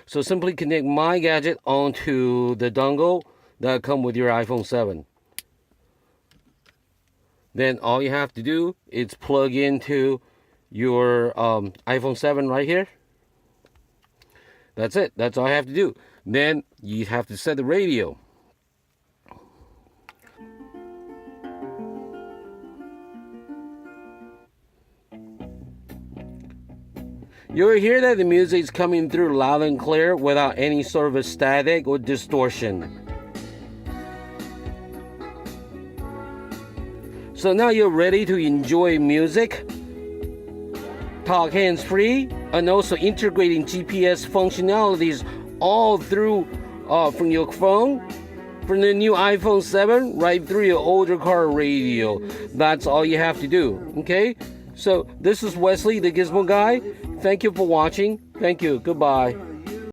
So simply connect my gadget onto the dongle that come with your iPhone 7. Then all you have to do is plug into your iPhone 7 right here. That's it. That's all I have to do. Then you have to set the radio. You'll hear that the music is coming through loud and clear without any sort of a static or distortion. So now you're ready to enjoy music, talk hands-free, and also integrating GPS functionalities all through from your phone, from the new iPhone 7, right through your older car radio. That's all you have to do, okay? So this is Wesley, the Gizmo Guy. Thank you for watching. Thank you. Goodbye.